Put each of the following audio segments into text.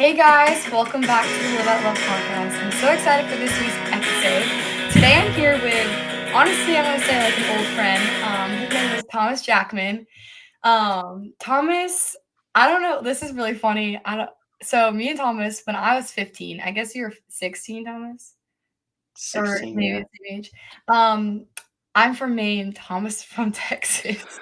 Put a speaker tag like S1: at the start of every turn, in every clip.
S1: Hey guys, welcome back to the Live Out Love podcast. I'm so excited for this week's episode. Today I'm here with, honestly, I'm going to say like an old friend. His name is Thomas Jackman. Thomas, I don't know, this is really funny. So me and Thomas, when I was 15, I guess you were 16, Thomas? Or
S2: 16,
S1: maybe
S2: yeah.
S1: the same age. I'm from Maine, Thomas from Texas,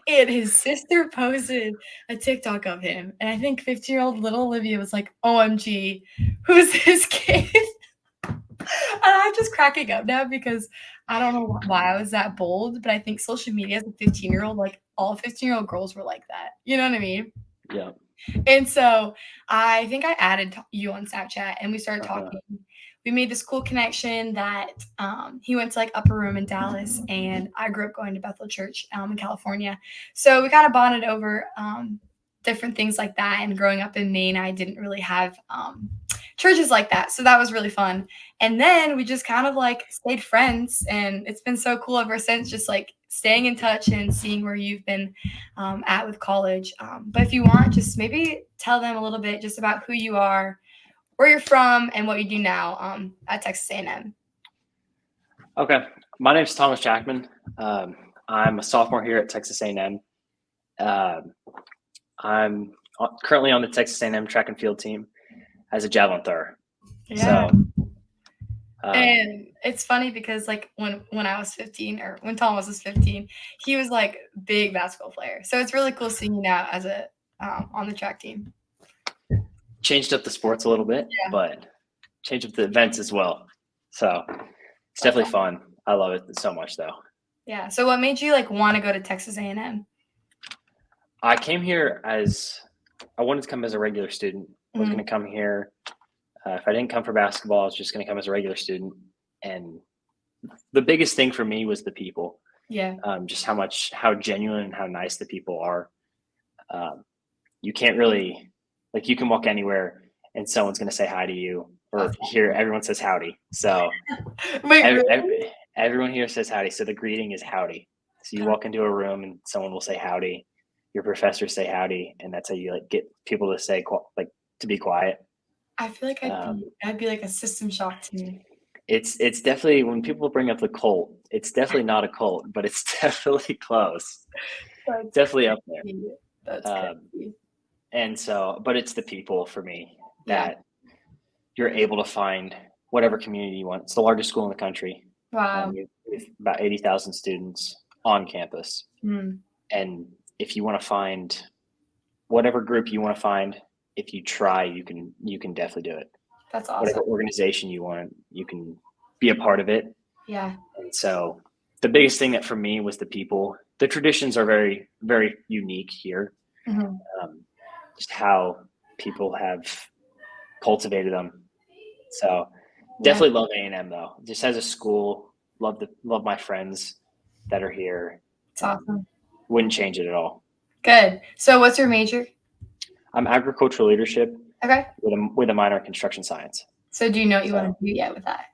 S1: and his sister posted a TikTok of him, and I think 15-year-old little Olivia was like, "OMG, who's this kid?" And I'm just cracking up now because I don't know why I was that bold, but I think social media as a 15-year-old, like all 15-year-old girls were like that. You know what I mean?
S2: Yeah.
S1: And so I think I added you on Snapchat and we started
S2: Uh-huh.
S1: talking. We made this cool connection that he went to like Upper Room in Dallas, and I grew up going to Bethel Church in California. So we kind of bonded over different things like that. And growing up in Maine, I didn't really have churches like that. So that was really fun. And then we just kind of like stayed friends, and it's been so cool ever since, just like staying in touch and seeing where you've been at with college. But if you want, just maybe tell them a little bit just about who you are, where you're from, and what you do now at Texas A&M.
S2: Okay. My name's Thomas Jackman. I'm a sophomore here at Texas A&M. I'm currently on the Texas A&M track and field team as a javelin thrower.
S1: Yeah.
S2: So,
S1: And it's funny because like when I was 15, or when Thomas was 15, he was like big basketball player. So it's really cool seeing you now as a on the track team.
S2: changed up the sports a little bit,
S1: Yeah.
S2: but changed up the events as well. So it's definitely fun. I love it so much, though.
S1: Yeah. So what made you like want to go to Texas A&M?
S2: I came here as I wanted to come as a regular student. I was going to come here. If I didn't come for basketball, I was just going to come as a regular student. And the biggest thing for me was the people.
S1: Yeah.
S2: Just how genuine and how nice the people are. You can't really, like, you can walk anywhere and someone's going to say hi to you, or here everyone says howdy. So
S1: Wait, really?
S2: everyone here says howdy. So the greeting is howdy. So you walk into a room and someone will say howdy. Your professors say howdy, and that's how you like get people to say to be quiet.
S1: I feel like I'd be like a system shock to me.
S2: It's definitely, when people bring up the cult, it's definitely not a cult, but it's definitely close.
S1: That's
S2: Definitely up there.
S1: That's crazy.
S2: And so, but it's the people for me that you're able to find whatever community you want. It's the largest school in the country.
S1: Wow.
S2: We have about 80,000 students on campus. And if you want to find whatever group you want to find, if you try, you can definitely do it.
S1: That's awesome.
S2: Whatever organization you want, you can be a part of it.
S1: Yeah.
S2: And so the biggest thing that for me was the people. The traditions are very, very unique here. Just how people have cultivated them. So definitely love A&M though. Just as a school, love my friends that are here.
S1: It's awesome.
S2: Wouldn't change it at all.
S1: Good. So what's your major?
S2: I'm agricultural leadership.
S1: Okay.
S2: With a minor in construction science.
S1: So do you know what you want to do yet with that?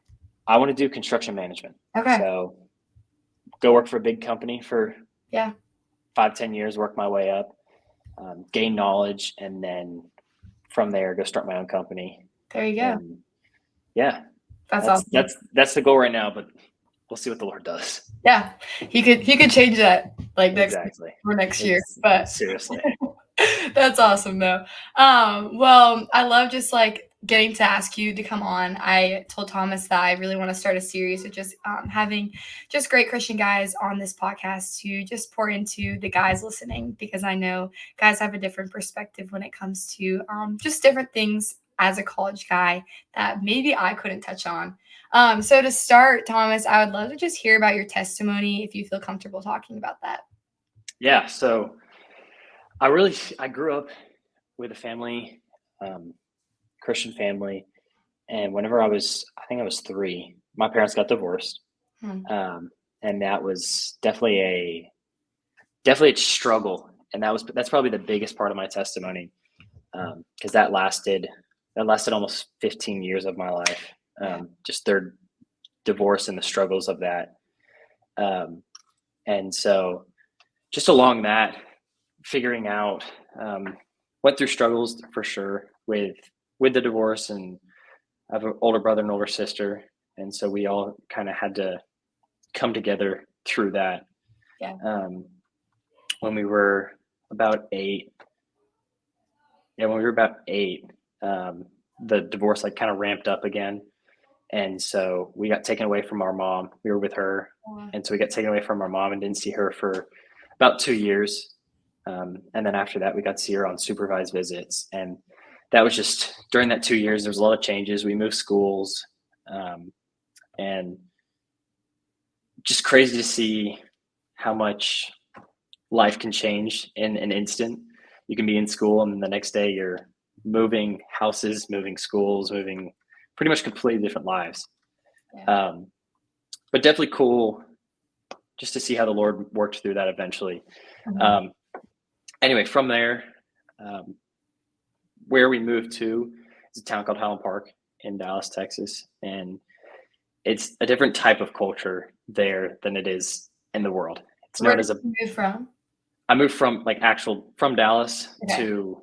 S2: I want to do construction management.
S1: Okay.
S2: So go work for a big company for 5-10 years, work my way up, gain knowledge, and then from there go start my own company.
S1: There you go.
S2: And yeah.
S1: That's awesome.
S2: That's the goal right now, but we'll see what the Lord does.
S1: Yeah. He could change that like next year. But
S2: seriously.
S1: That's awesome though. Well, I love just like getting to ask you to come on. I told Thomas that I really want to start a series of just having just great Christian guys on this podcast to just pour into the guys listening, because I know guys have a different perspective when it comes to just different things as a college guy that maybe I couldn't touch on. So to start, Thomas, I would love to just hear about your testimony if you feel comfortable talking about that.
S2: Yeah. So I grew up with a family, Christian family. And whenever I think I was 3, my parents got divorced. And that was definitely a struggle. And that's probably the biggest part of my testimony. Cause that lasted almost 15 years of my life. Just their divorce and the struggles of that. And so just along that, figuring out, went through struggles for sure with with the divorce, and I have an older brother and older sister, and so we all kind of had to come together through that.
S1: Yeah.
S2: When we were about 8, the divorce like kind of ramped up again, and so we got taken away from our mom. We were with her, and so we got taken away from our mom and didn't see her for about 2 years. And then after that, we got to see her on supervised visits, and that was just during that 2 years. There was a lot of changes. We moved schools, and just crazy to see how much life can change in an instant. You can be in school, and the next day you're moving houses, moving schools, moving pretty much completely different lives.
S1: Yeah.
S2: But definitely cool just to see how the Lord worked through that eventually. Anyway, from there, where we moved to is a town called Highland Park in Dallas, Texas. And it's a different type of culture there than it is in the world. It's known as
S1: Where did you move from?
S2: I moved from from Dallas
S1: Okay.
S2: to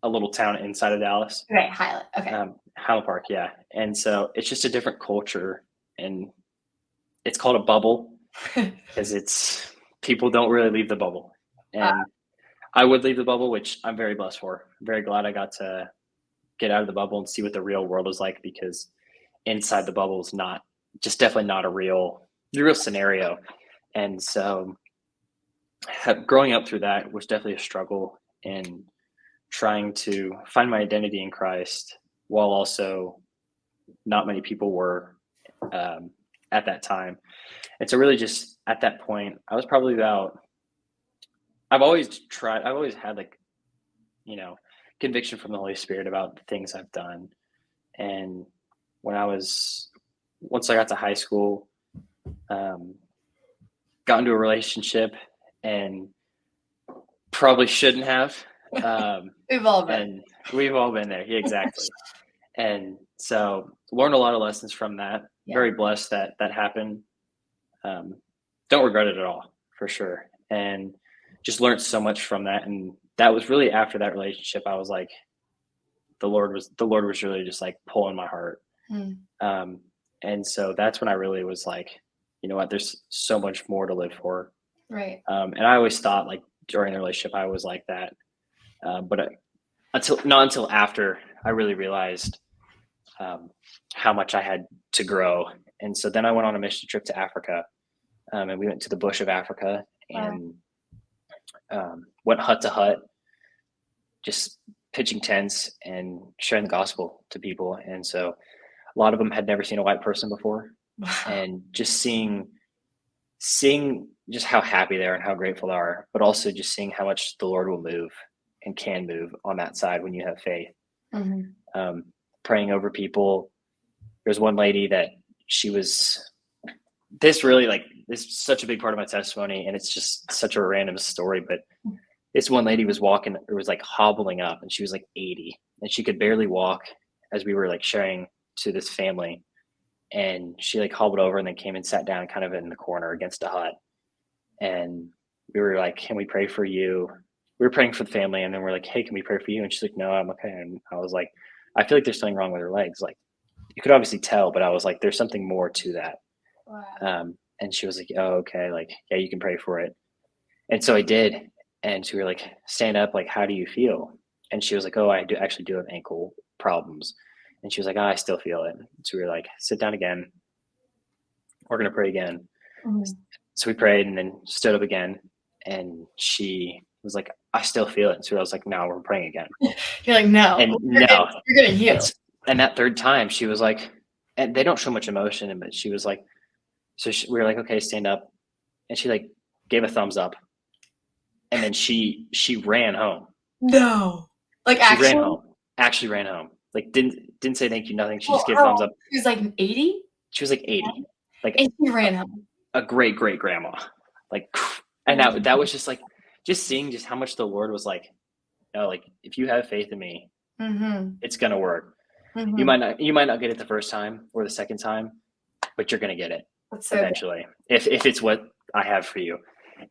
S2: a little town inside of Dallas.
S1: Okay, Highland. Okay.
S2: Highland Park, yeah. And so it's just a different culture, and it's called a bubble because people don't really leave the bubble. And I would leave the bubble, which I'm very blessed for. I'm very glad I got to get out of the bubble and see what the real world is like, because inside the bubble is definitely not a real scenario. And so growing up through that was definitely a struggle in trying to find my identity in Christ, while also not many people were at that time. And so really just at that point, I was probably I've always had conviction from the Holy Spirit about the things I've done. And once I got to high school, got into a relationship and probably shouldn't have.
S1: We've all been.
S2: And we've all been there. Yeah, exactly. And so learned a lot of lessons from that. Yeah. Very blessed that happened. Don't regret it at all, for sure. And just learned so much from that. And that was really after that relationship, I was like, the Lord was really just like pulling my heart. And so that's when I really was like, you know what, there's so much more to live for.
S1: Right.
S2: And I always thought like during the relationship, I was like that. But not until after I really realized how much I had to grow. And so then I went on a mission trip to Africa, and we went to the bush of Africa and went hut to hut, just pitching tents and sharing the gospel to people. And so a lot of them had never seen a white person before. Wow. And just seeing just how happy they are and how grateful they are, but also just seeing how much the Lord will move and can move on that side when you have faith. Praying over people. There's one lady that this is such a big part of my testimony, and it's just such a random story, but this one lady was walking, or was like hobbling up, and she was like 80, and she could barely walk as we were like sharing to this family. And she like hobbled over and then came and sat down kind of in the corner against a hut. And we were like, can we pray for you? We were praying for the family, and then we're like, hey, can we pray for you? And she's like, no, I'm okay. And I was like, I feel like there's something wrong with her legs. Like, you could obviously tell, but I was like, there's something more to that. Wow. And she was like, oh, okay. Like, yeah, you can pray for it. And so I did. And so we were like, stand up. Like, how do you feel? And she was like, oh, I actually do have ankle problems. And she was like, oh, I still feel it. So we were like, sit down again. We're going to pray again. So we prayed and then stood up again. And she was like, I still feel it. So I was like, no, we're praying again.
S1: You're like, no.
S2: And
S1: you're going to heal.
S2: And that third time, she was like, and they don't show much emotion, but she was like, we were like, okay, stand up. And she like gave a thumbs up. And then she ran home.
S1: No. Like
S2: she ran home. Actually ran home. Like didn't say thank you, nothing. She just gave a thumbs up.
S1: She was like 80?
S2: She was like 80. Like,
S1: and she ran home.
S2: A great grandma. Like, and that was just like, just seeing just how much the Lord was like, no, like if you have faith in me, it's gonna work. You might not get it the first time or the second time, but you're gonna get it eventually. If it's what I have for you.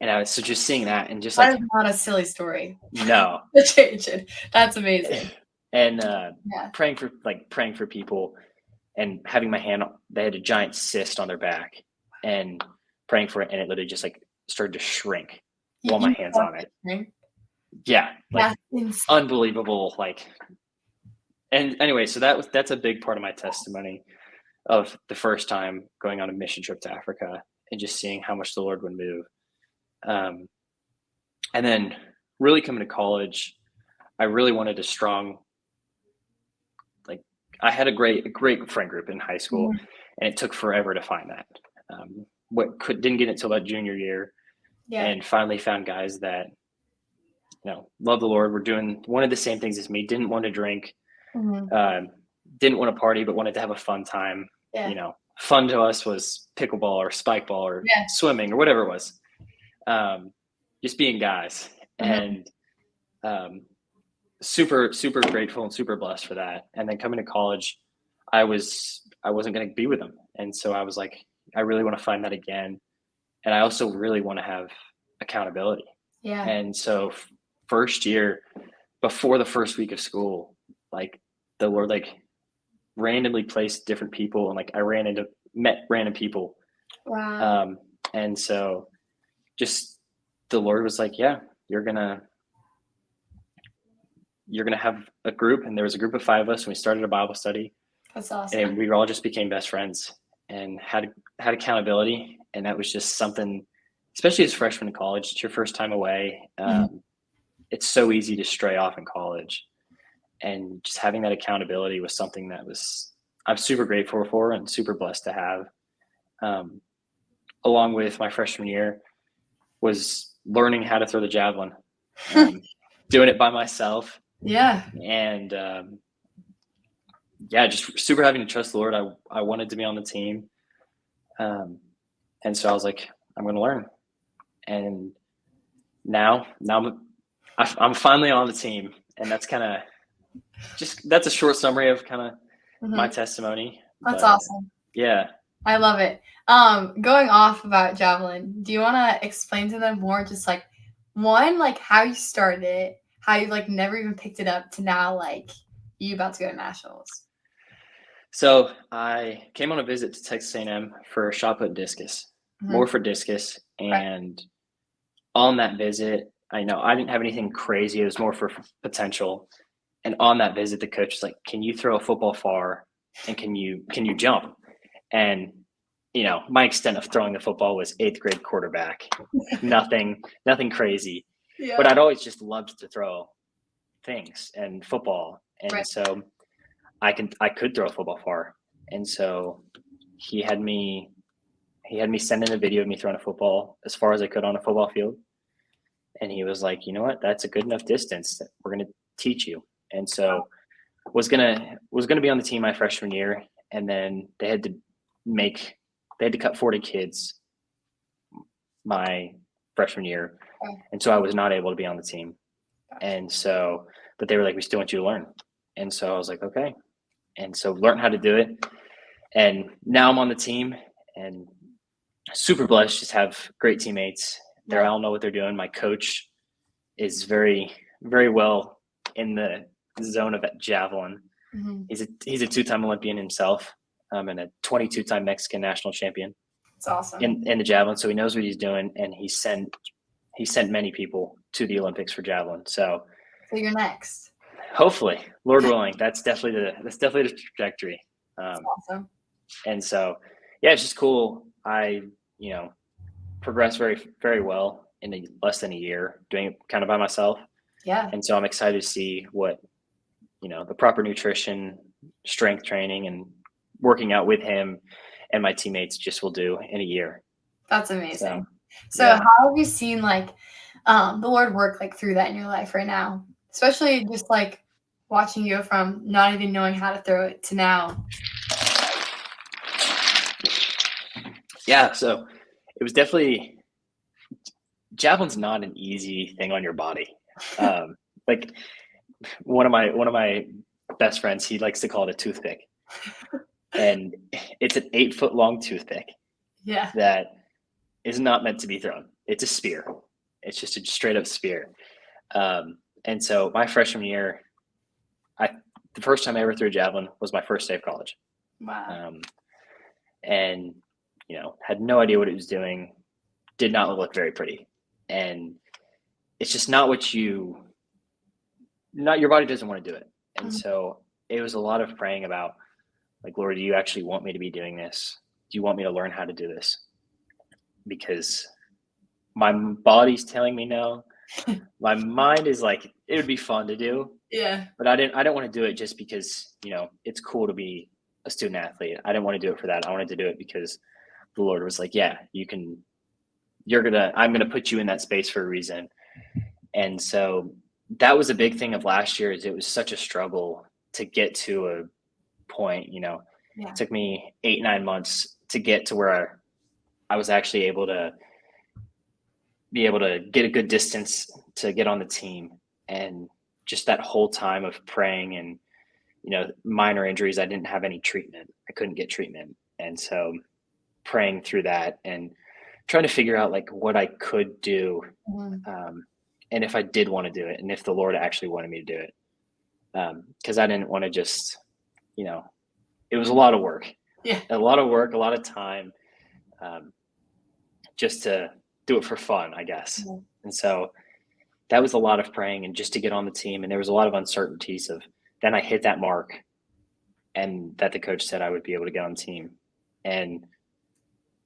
S2: And I was just seeing that, and just like,
S1: that is not a silly story.
S2: No.
S1: Change it. That's amazing.
S2: and
S1: Yeah.
S2: praying for people, and having my hand. They had a giant cyst on their back, and praying for it, and it literally just like started to shrink while my
S1: You
S2: hands
S1: felt
S2: on it.
S1: right?
S2: Yeah, like
S1: That's insane.
S2: unbelievable. Like, and anyway, so that's a big part of my testimony of the first time going on a mission trip to Africa and just seeing how much the Lord would move. Um, and then really coming to college, I really wanted a strong, like, I had a great friend group in high school,
S1: Mhm.
S2: and it took forever to find that. Didn't get it until about junior year,
S1: Yeah.
S2: and finally found guys that love the Lord, were doing one of the same things as me, didn't want to drink,
S1: Mhm.
S2: um, didn't want to party, but wanted to have a fun time.
S1: Yeah.
S2: Fun to us was pickleball or spike ball or
S1: Yeah.
S2: swimming or whatever it was. Just being guys,
S1: Mhm.
S2: and super super grateful and super blessed for that. And then coming to college, I wasn't going to be with them, and so I was like, I really want to find that again, and I also really want to have accountability.
S1: Yeah.
S2: And so first year, before the first week of school, like the Lord like randomly placed different people, and like I met random people.
S1: Wow.
S2: Um, and so just the Lord was like, yeah, you're gonna have a group. And there was a group of 5 of us, and we started a Bible study,
S1: That's
S2: and
S1: awesome.
S2: we all just became best friends and had accountability. And that was just something, especially as freshmen in college, it's your first time away.
S1: Mhm.
S2: It's so easy to stray off in college, and just having that accountability was something that I'm super grateful for and super blessed to have. Um, Along with my freshman year, was learning how to throw the javelin, doing it by myself,
S1: Yeah.
S2: and yeah, just super having to trust the Lord. I wanted to be on the team, um, and so I was like, I'm going to learn. And now I'm finally on the team, and that's kind of that's a short summary of kind of my
S1: Mhm.
S2: testimony.
S1: That's
S2: But
S1: awesome.
S2: yeah,
S1: I love it. Going off about javelin, do you want to explain to them more, just like one, like how you started it, how you like never even picked it up to now, like you about to go to nationals?
S2: so I came on a visit to Texas A&M for shot put discus,
S1: Mhm.
S2: more for discus,
S1: Right.
S2: and on that visit, I know I didn't have anything crazy. It was more for potential. And on that visit, the coach was like, "Can you throw a football far? And can you jump?" And my extent of throwing the football was 8th grade quarterback, nothing crazy. But
S1: Yeah.
S2: I'd always just loved to throw things and football, and
S1: Right.
S2: so I could throw a football far. And so he had me send in a video of me throwing a football as far as I could on a football field. And he was like, you know what, that's a good enough distance that we're going to teach you. And so was gonna be on the team my freshman year, and then they had to cut 40 kids my freshman year,
S1: Okay.
S2: and so I was not able to be on the team. And so, but they were like, we still want you to learn. And so I was like, okay. And so learned how to do it, and now I'm on the team, and super blessed. Just have great teammates. They
S1: Yeah.
S2: all know what they're doing. My coach is very very well in the zone of javelin.
S1: Mhm.
S2: He's a 2-time Olympian himself, and a 22-time Mexican national champion
S1: It's awesome.
S2: in the javelin. So he knows what he's doing, and he sent many people to the Olympics for javelin. So
S1: So you're next.
S2: hopefully, Lord willing, that's definitely the trajectory.
S1: It's
S2: Um,
S1: awesome.
S2: and so yeah, it's just cool. I progressed very very well in less than a year doing it kind of by myself,
S1: Yeah.
S2: and so I'm excited to see what the proper nutrition, strength training, and working out with him and my teammates just will do in a year.
S1: That's
S2: So
S1: amazing. So
S2: yeah.
S1: how have you seen like the Lord work like through that in your life right now? Especially just like watching you go from not even knowing how to throw it to now.
S2: Yeah. So it was definitely, javelin's not an easy thing on your body. Like one of my best friends, he likes to call it a toothpick, and it's an 8 foot long toothpick
S1: Yeah.
S2: that is not meant to be thrown. It's a spear. It's just a straight up spear. And so my freshman year, the first time I ever threw a javelin was my first day of college.
S1: Wow.
S2: And, had no idea what it was doing, did not look very pretty. And it's just not your body doesn't want to do it. And so it was a lot of praying about, like, Lord, do you actually want me to be doing this? Do you want me to learn how to do this? Because my body's telling me no. My mind is like, it would be fun to do.
S1: Yeah.
S2: But I don't want to do it just because, it's cool to be a student athlete. I didn't want to do it for that. I wanted to do it because the Lord was like, yeah, I'm going to put you in that space for a reason. And so that was a big thing of last year, is it was such a struggle to get to a point,
S1: Yeah.
S2: It took me 8-9 months to get to where I was actually able to get a good distance to get on the team. And just that whole time of praying and, minor injuries, I didn't have any treatment. I couldn't get treatment. And so praying through that and trying to figure out like what I could do. And if I did want to do it, and if the Lord actually wanted me to do it. Cause I didn't want to just, it was a lot of work, a lot of time, just to do it for fun, I guess. And so that was a lot of praying and just to get on the team. And there was a lot of uncertainties of, then I hit that mark and that the coach said I would be able to get on the team. And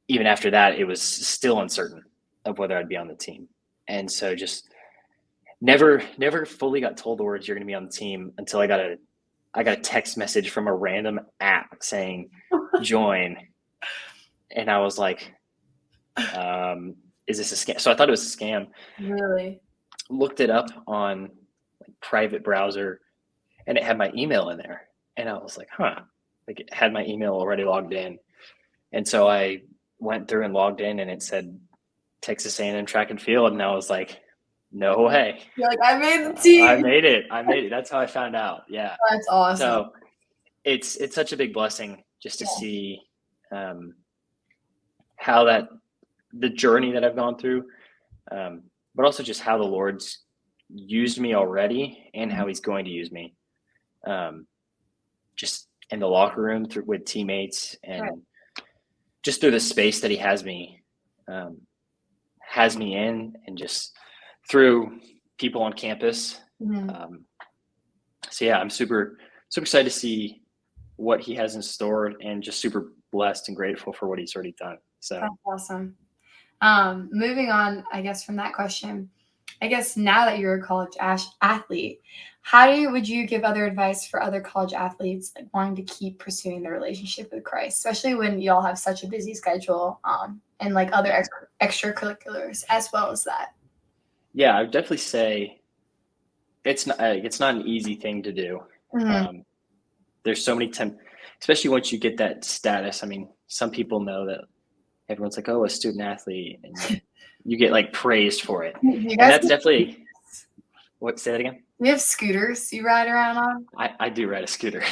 S2: even after that, it was still uncertain of whether I'd be on the team. And so just never fully got told the words, you're going to be on the team, until I got a text message from a random app saying join. And I was like, is this a scam? So I thought it was a scam.
S1: Really?
S2: Looked it up on private browser, and it had my email in there. And I was like, like it had my email already logged in. And so I went through and logged in, and it said Texas A&M track and field. And I was like, no way.
S1: You're like, I made the team.
S2: I made it. That's how I found out. Yeah.
S1: That's awesome.
S2: So it's such a big blessing just to see how the journey that I've gone through, but also just how the Lord's used me already and how he's going to use me, just in the locker room with teammates, and just through the space that he has me in, and just through people on campus. So yeah, I'm super excited to see what he has in store, and just super blessed and grateful for what he's already done. So
S1: that's awesome. Moving on, I guess, from that question, I guess now that you're a college athlete, would you give other advice for other college athletes like wanting to keep pursuing their relationship with Christ, especially when y'all have such a busy schedule, and like other extracurriculars as well as that?
S2: Yeah, I would definitely say it's not an easy thing to do. There's so many especially once you get that status. I mean, some people know that everyone's like, oh, a student athlete, and you get like praised for it. And that's definitely say that again.
S1: You have scooters you ride around on?
S2: I do ride a scooter.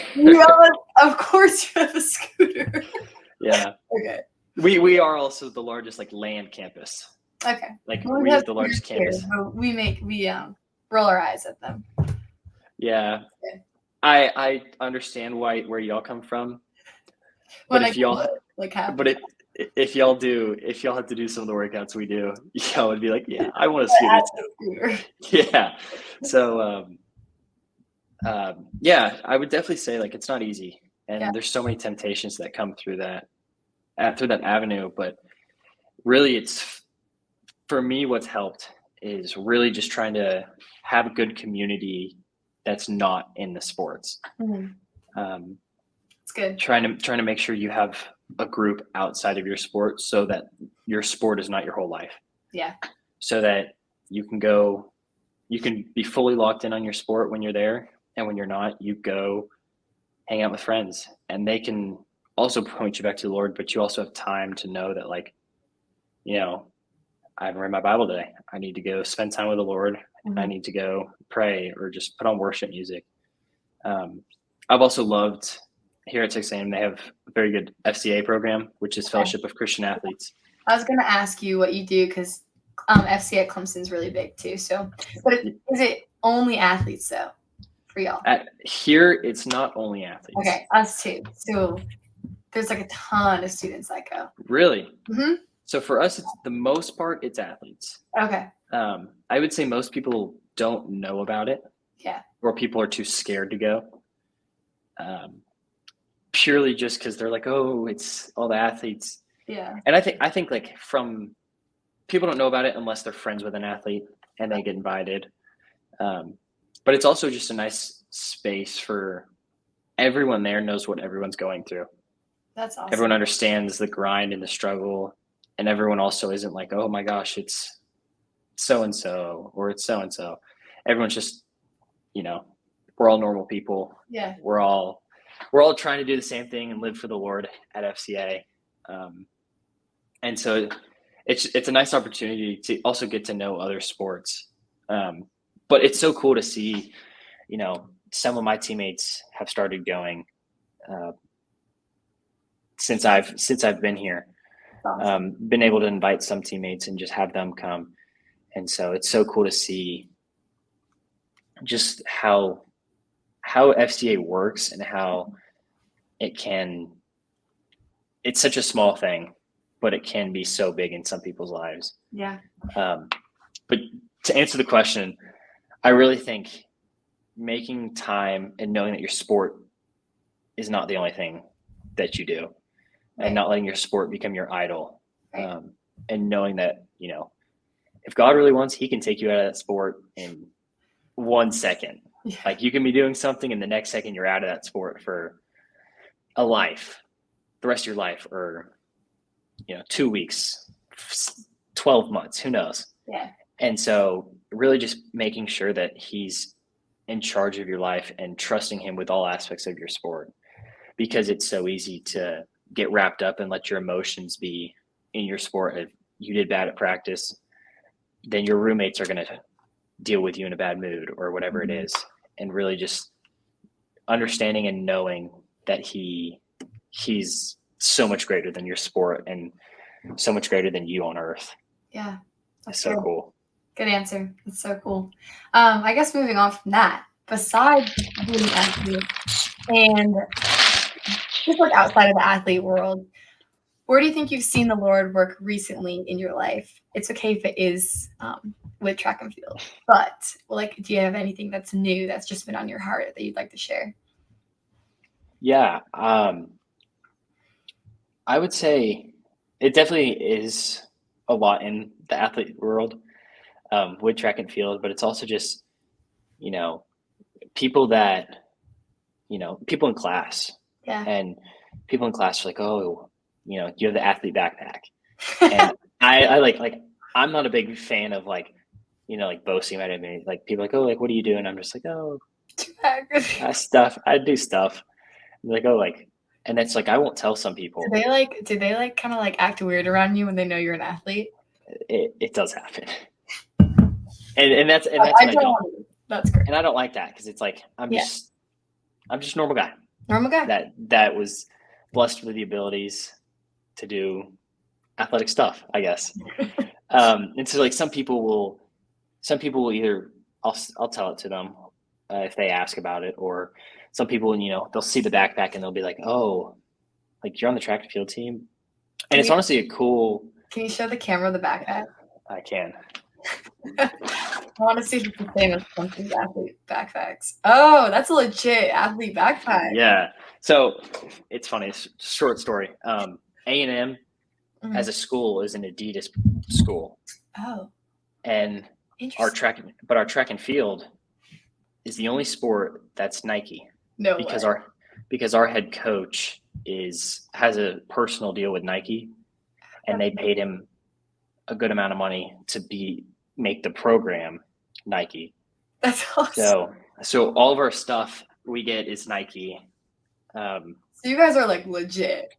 S1: Of course you have a scooter.
S2: Yeah.
S1: Okay.
S2: We are also the largest like land campus.
S1: Okay.
S2: Like we have the largest campus.
S1: We roll our eyes at them.
S2: Yeah. Okay. I understand where y'all come from. But if y'all have to do some of the workouts we do, y'all would be like, yeah, I want a scooter. Yeah. So yeah, I would definitely say like it's not easy, and there's so many temptations that come through that avenue. But really, it's, for me, what's helped is really just trying to have a good community that's not in the sports.
S1: It's good.
S2: Trying to make sure you have a group outside of your sport, so that your sport is not your whole life. Yeah. So that you can be fully locked in on your sport when you're there, and when you're not, you go hang out with friends, and they can also point you back to the Lord, but you also have time to know that, like, I haven't read my Bible today. I need to go spend time with the Lord. I need to go pray, or just put on worship music. I've also loved here at Texas A&M, they have a very good FCA program, which is Fellowship of Christian Athletes.
S1: I was going to ask you what you do, because FCA at Clemson is really big too. So, but is it only athletes though? for y'all?
S2: Here, it's not only athletes.
S1: Okay, us too. So there's like a ton of students that go.
S2: Really?
S1: Mm-hmm.
S2: So for us, it's the most part, it's athletes.
S1: Okay.
S2: I would say most people don't know about it.
S1: Yeah.
S2: Or people are too scared to go. Purely just because they're like, oh, it's all the athletes.
S1: Yeah.
S2: And I think like from people don't know about it unless they're friends with an athlete and they get invited. But it's also just a nice space for everyone there knows what everyone's going through.
S1: That's awesome.
S2: Everyone understands the grind and the struggle, and everyone also isn't like, oh my gosh, it's so and so or it's so and so. Everyone's just, we're all normal people.
S1: Yeah.
S2: We're all trying to do the same thing and live for the Lord at FCA. And so it's a nice opportunity to also get to know other sports. But it's so cool to see, some of my teammates have started going since I've been here.
S1: Awesome.
S2: Been able to invite some teammates and just have them come. And so it's so cool to see just how FCA works and how it's such a small thing, but it can be so big in some people's lives.
S1: Yeah.
S2: But to answer the question, I really think making time and knowing that your sport is not the only thing that you do, right, and not letting your sport become your idol. Right. And knowing that, if God really wants, he can take you out of that sport in 1 second. Yeah. Like you can be doing something and the next second you're out of that sport for a life, the rest of your life, or 2 weeks, 12 months, who knows?
S1: Yeah.
S2: And so really just making sure that he's in charge of your life and trusting him with all aspects of your sport, because it's so easy to get wrapped up and let your emotions be in your sport. If you did bad at practice, then your roommates are going to deal with you in a bad mood or whatever it is. And really just understanding and knowing that he's so much greater than your sport and so much greater than you on earth.
S1: Yeah.
S2: That's so cool.
S1: Good answer. That's so cool. I guess moving on from that, besides being an athlete and just like outside of the athlete world, where do you think you've seen the Lord work recently in your life? It's okay if it is with track and field, but do you have anything that's new that's just been on your heart that you'd like to share?
S2: Yeah. I would say it definitely is a lot in the athlete world with track and field, but it's also just, people that, people in class.
S1: Yeah.
S2: And people in class are like, oh, you have the athlete backpack. And I like, I'm not a big fan of boasting about it. Like people are like, oh, like, what are you doing? I'm just like, oh, I do stuff. Like, oh, and it's like, I won't tell some people.
S1: Do they kind of act weird around you when they know you're an athlete?
S2: It does happen. And that's what I don't.
S1: That's great.
S2: And I don't like that because it's like, I'm just a normal guy.
S1: Normal guy.
S2: That was blessed with the abilities to do athletic stuff, I guess. And so some people will either I'll tell it to them if they ask about it, or some people, they'll see the backpack and they'll be like, oh, like you're on the track and field team. And it's honestly a cool.
S1: Can you show the camera the backpack?
S2: I can.
S1: I want to see if it's the same as some athlete backpacks. Oh, that's a legit athlete backpack.
S2: Yeah. So it's funny. It's a short story. A&M as a school is an Adidas school.
S1: Oh.
S2: And our track and field is the only sport that's Nike.
S1: No way.
S2: Because our head coach has a personal deal with Nike, and they paid him a good amount of money to make the program Nike.
S1: That's awesome.
S2: So all of our stuff we get is Nike.
S1: So you guys are legit.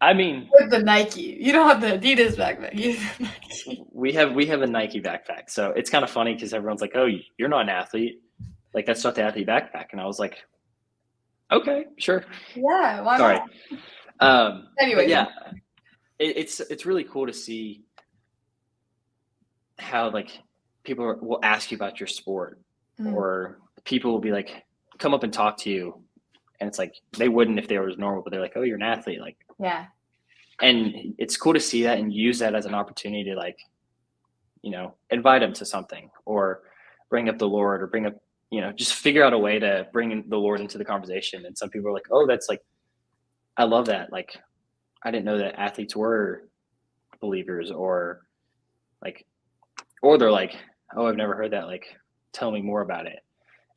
S2: I mean,
S1: with the Nike, you don't have the Adidas backpack. You have the Nike.
S2: We have a Nike backpack, so it's kind of funny because everyone's like, "Oh, you're not an athlete. Like that's not the athlete backpack," and I was like, "Okay, sure."
S1: Yeah, why
S2: Sorry.
S1: not? Anyway,
S2: yeah, it's really cool to see how people will ask you about your sport, or people will be like, come up and talk to you. And it's like, they wouldn't if they were normal, but they're like, oh, you're an athlete. Like,
S1: Yeah.
S2: and it's cool to see that and use that as an opportunity to like, invite them to something or bring up the Lord or bring up, just figure out a way to bring the Lord into the conversation. And some people are like, oh, that's like, I love that. Like, I didn't know that athletes were believers or like, or they're like, oh, I've never heard that. Like, tell me more about it.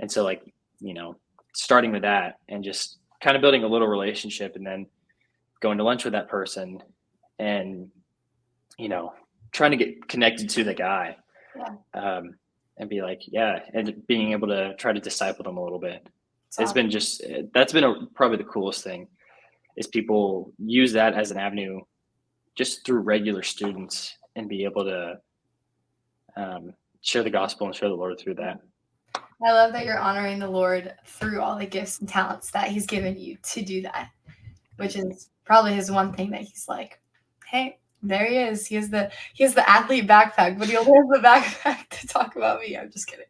S2: And so like, starting with that and just kind of building a little relationship and then going to lunch with that person and, trying to get connected to the guy.
S1: Yeah.
S2: And be like, yeah, and being able to try to disciple them a little bit.
S1: So,
S2: It's been that's been probably the coolest thing is people use that as an avenue just through regular students and be able to share the gospel and share the Lord through that.
S1: I love that you're honoring the Lord through all the gifts and talents that he's given you to do that, which is probably his one thing that he's like, hey, there he is. He has the athlete backpack, but he only has the backpack to talk about me. I'm just kidding.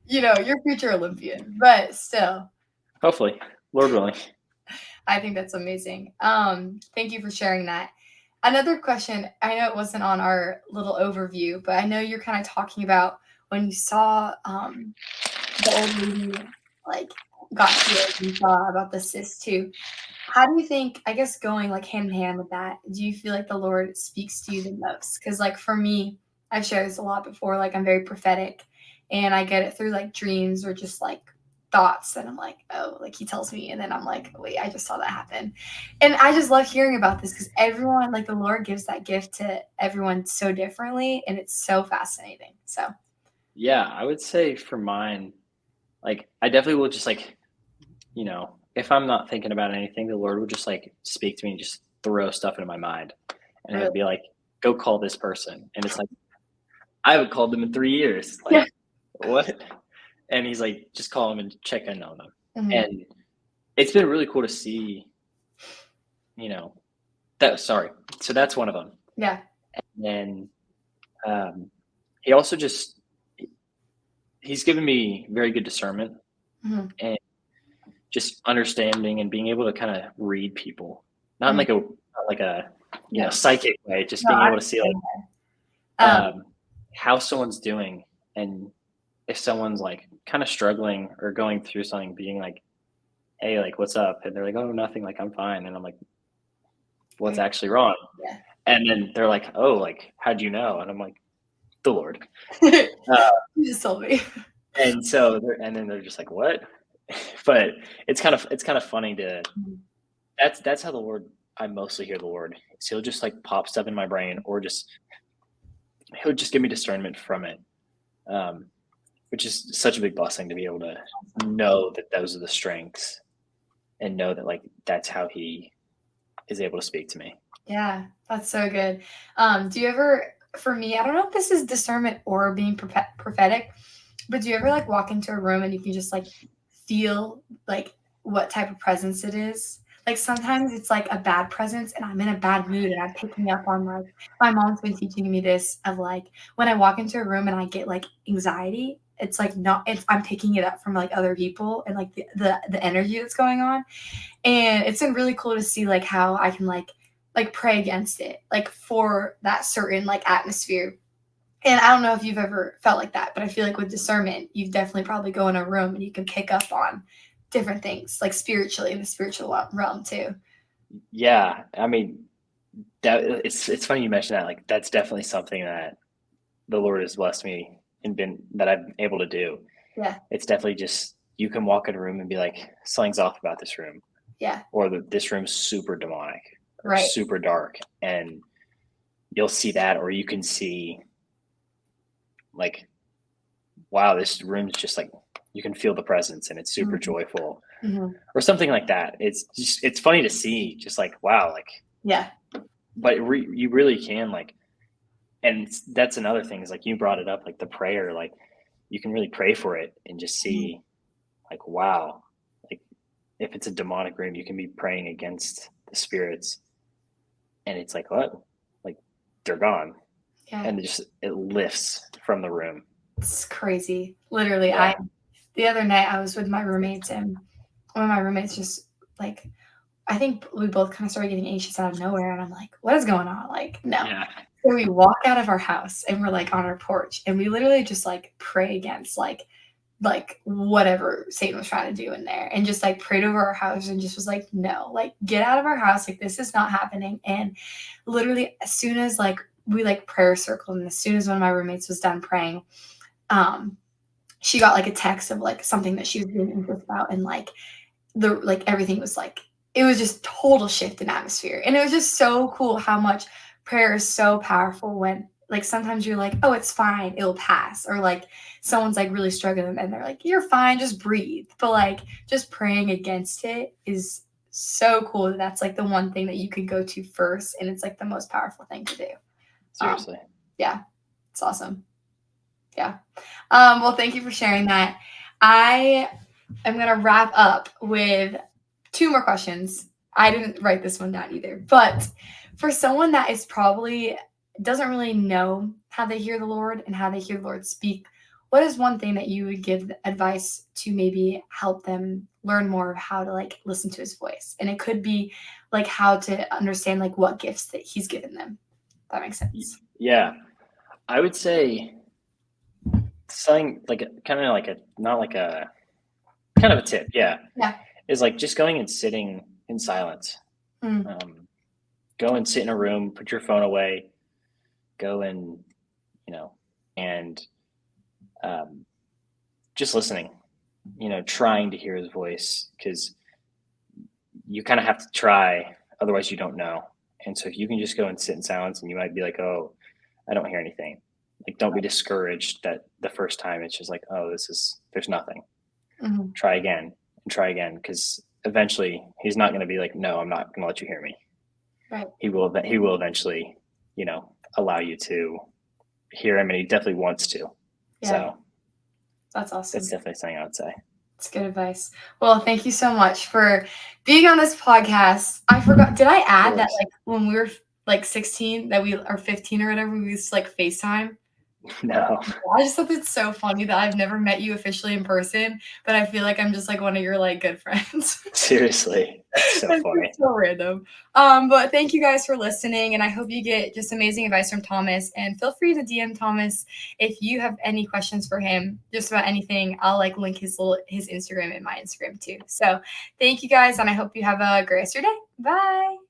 S1: You're future Olympian, but still.
S2: Hopefully, Lord willing.
S1: I think that's amazing. Thank you for sharing that. Another question, I know it wasn't on our little overview, but I know you're kind of talking about when you saw the old lady like got healed and saw about the cyst too. How do you think, I guess going like hand in hand with that, do you feel like the Lord speaks to you the most? Because like for me, I've shared this a lot before, like I'm very prophetic and I get it through like dreams or just like thoughts and I'm like, oh, like he tells me and then I'm like, wait, I just saw that happen. And I just love hearing about this because everyone, like the Lord gives that gift to everyone so differently and it's so fascinating. So
S2: Yeah, I would say for mine, like I definitely will just like, if I'm not thinking about anything, the Lord will just like speak to me and just throw stuff into my mind. And it
S1: really,
S2: would be like, go call this person. And it's like, I haven't called them in 3 years.
S1: yeah.
S2: Like, what? And he's like, just call them and check in on them.
S1: Mhm.
S2: And it's been really cool to see, so that's one of them.
S1: Yeah.
S2: And he also he's given me very good discernment
S1: Mhm.
S2: and just understanding and being able to kind of read people, not in
S1: Mhm.
S2: like a
S1: No.
S2: psychic way, just
S1: No,
S2: being
S1: I
S2: able to see like
S1: understand.
S2: how someone's doing and if someone's like kind of struggling or going through something, being like, hey, like what's up? And they're like, oh, nothing, like I'm fine. And I'm like, what's actually wrong?
S1: Yeah.
S2: And then they're like, oh, like how'd you know? And I'm like, the Lord.
S1: You just told me.
S2: And so and then they're just like, what? But it's kind of funny to that's how the Lord, I mostly hear the Lord. So he'll just like pop stuff in my brain or he'll just give me discernment from it. Which is such a big blessing to be able to know that those are the strengths and know that like that's how he is able to speak to me.
S1: Yeah, that's so good. Do you ever, for me, I don't know if this is discernment or being prophetic, but do you ever like walk into a room and you can just like feel like what type of presence it is? Like sometimes it's like a bad presence and I'm in a bad mood and I'm picking up on like my mom's been teaching me this of like when I walk into a room and I get like anxiety, it's like not it's I'm picking it up from like other people and like the energy that's going on. And it's been really cool to see like how I can like pray against it, like for that certain like atmosphere. And I don't know if you've ever felt like that, but I feel like with discernment, you've definitely probably go in a room and you can pick up on different things, like spiritually in the spiritual realm too.
S2: Yeah, I mean that it's funny you mentioned that. Like that's definitely something that the Lord has blessed me and been that I'm able to do.
S1: Yeah.
S2: It's definitely just you can walk in a room and be like, something's off about this room,
S1: Yeah.
S2: or this room's super demonic or
S1: Right.
S2: super dark, and you'll see that, or you can see like, wow, this room's just like you can feel the presence and it's super
S1: Mhm.
S2: joyful
S1: Mhm.
S2: or something like that. It's funny to see, just like wow, like
S1: Yeah.
S2: but you really can like, and that's another thing is like you brought it up, like the prayer, like you can really pray for it and just
S1: Mhm.
S2: see like wow, like if it's a demonic room, you can be praying against the spirits, and it's like what, like they're gone,
S1: Yeah.
S2: and it lifts from the room.
S1: It's crazy. Literally,
S2: Yeah,
S1: the other night I was with my roommates, and one of my roommates just like, I think we both kind of started getting anxious out of nowhere, and I'm like, what is going on? Like, no.
S2: Yeah.
S1: So we walk out of our house and we're like on our porch, and we literally just like pray against like whatever Satan was trying to do in there, and just like prayed over our house and just was like, no, like get out of our house. Like this is not happening. And literally as soon as like we like prayer circled, and as soon as one of my roommates was done praying, she got like a text of like something that she was being anxious about, and like everything was like, it was just total shift in atmosphere. And it was just so cool how much prayer is so powerful when like sometimes you're like, oh, it's fine, it'll pass, or like someone's like really struggling and they're like, you're fine, just breathe. But like just praying against it is so cool. That's like the one thing that you could go to first, and it's like the most powerful thing to do.
S2: Seriously.
S1: Yeah, it's awesome. Yeah. Well, thank you for sharing that. I am going to wrap up with 2 more questions. I didn't write this one down either, but for someone that is probably doesn't really know how they hear the Lord and how they hear the Lord speak, what is one thing that you would give advice to maybe help them learn more of how to like listen to his voice? And it could be like how to understand like what gifts that he's given them. If that makes sense.
S2: Yeah. I would say something like kind of like a, not like a, kind of a tip. Yeah.
S1: Yeah.
S2: Is like just going and sitting in silence. Go and sit in a room, put your phone away, go and, and just listening, trying to hear his voice, because you kind of have to try, otherwise you don't know. And so if you can just go and sit in silence, and you might be like, oh, I don't hear anything. Like, don't be discouraged that the first time it's just like, oh, there's nothing.
S1: Mm-hmm.
S2: Try again and try again, because eventually he's not going to be like, no, I'm not going to let you hear me.
S1: Right.
S2: He will eventually, allow you to hear him, and he definitely wants to.
S1: Yeah.
S2: So
S1: that's awesome.
S2: That's definitely something I would say.
S1: It's good advice. Well, thank you so much for being on this podcast. I forgot, did I add that like when we were like 16 that we are 15 or whatever, we used to like FaceTime?
S2: No.
S1: I just thought it's so funny that I've never met you officially in person, but I feel like I'm just like one of your like good friends.
S2: Seriously. That's so funny.
S1: So random. But thank you guys for listening, and I hope you get just amazing advice from Thomas, and feel free to DM Thomas if you have any questions for him, just about anything. I'll like link his Instagram and my Instagram too. So thank you guys, and I hope you have a great rest of your day. Bye.